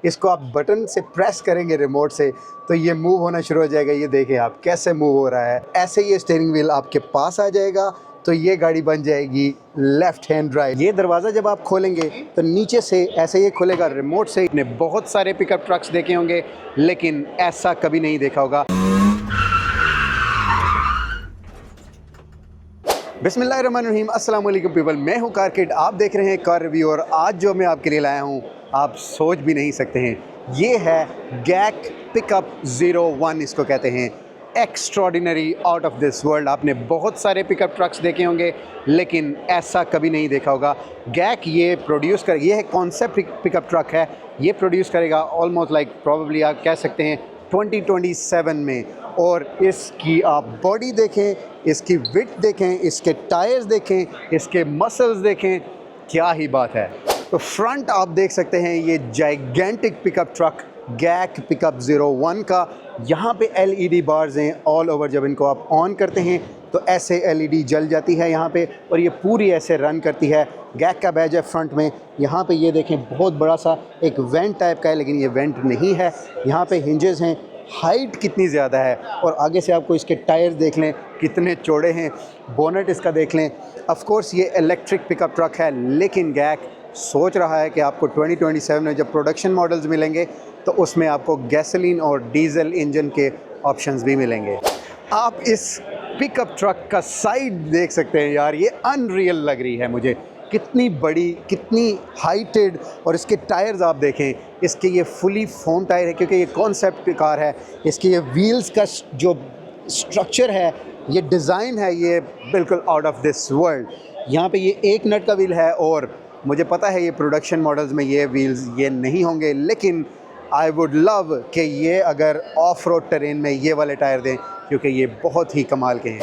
इसको आप बटन से प्रेस करेंगे रिमोट से तो ये मूव होना शुरू हो जाएगा। ये देखें आप कैसे मूव हो रहा है। ऐसे ये स्टीयरिंग व्हील आपके पास आ जाएगा तो ये गाड़ी बन जाएगी लेफ्ट हैंड ड्राइव। ये दरवाज़ा जब आप खोलेंगे तो नीचे से ऐसे ये खुलेगा रिमोट से। आपने बहुत सारे पिकअप ट्रक्स देखे होंगे लेकिन ऐसा कभी नहीं देखा होगा। बिस्मिल्लाहिर्रहमानिर्रहीम, अस्सलाम वालेकुम पीपल। मैं हूं कार किड, आप देख रहे हैं कार रिव्यू। और आज जो मैं आपके लिए लाया हूं आप सोच भी नहीं सकते हैं। ये है गैक पिकअप 01, इसको कहते हैं। Extraordinary, out of this world. आपने बहुत सारे पिकअप ट्रक्स देखे होंगे लेकिन ऐसा कभी नहीं देखा होगा। गैक ये प्रोड्यूस कर, ये है कॉन्सेप्ट पिकअप ट्रक है। ये प्रोड्यूस करेगा ऑलमोस्ट लाइक प्रॉबेबली आप कह सकते हैं 2027 में। और इसकी आप बॉडी देखें, इसकी विड्थ देखें, इसके टायर्स देखें, इसके मसल्स देखें, क्या ही बात है। तो फ्रंट आप देख सकते हैं ये जाइगेंटिक पिकअप ट्रक गैक पिकअप 01 का। यहाँ पे LED बार्स हैं ऑल ओवर। जब इनको आप ऑन करते हैं तो ऐसे LED जल जाती है यहाँ पे और ये पूरी ऐसे रन करती है। गैक का बैज है फ्रंट में। यहाँ पे ये देखें बहुत बड़ा सा एक वेंट टाइप का है लेकिन ये वेंट नहीं है। यहाँ पे हिंजेस हैं। हाइट कितनी ज़्यादा है। और आगे से आपको इसके टायर्स देख लें कितने चौड़े हैं। बोनेट इसका देख लें। ऑफ कोर्स ये इलेक्ट्रिक पिकअप ट्रक है लेकिन गैक सोच रहा है कि आपको 2027 में जब प्रोडक्शन मॉडल्स मिलेंगे तो उसमें आपको गैसोलीन और डीजल इंजन के ऑप्शंस भी मिलेंगे। आप इस पिकअप ट्रक का साइड देख सकते हैं यार, ये अनरियल लग रही है मुझे। कितनी बड़ी, कितनी हाइटेड। और इसके टायर्स आप देखें, इसके ये फुली फोम टायर है क्योंकि ये कॉन्सेप्ट कार है। इसके ये व्हील्स का जो स्ट्रक्चर है, ये डिज़ाइन है, ये बिल्कुल आउट ऑफ दिस वर्ल्ड। यहाँ पे ये एक नट का व्हील है और मुझे पता है ये प्रोडक्शन मॉडल्स में ये व्हील्स ये नहीं होंगे लेकिन आई वुड लव कि ये अगर ऑफ रोड टेरेन में ये वाले टायर दें क्योंकि ये बहुत ही कमाल के हैं।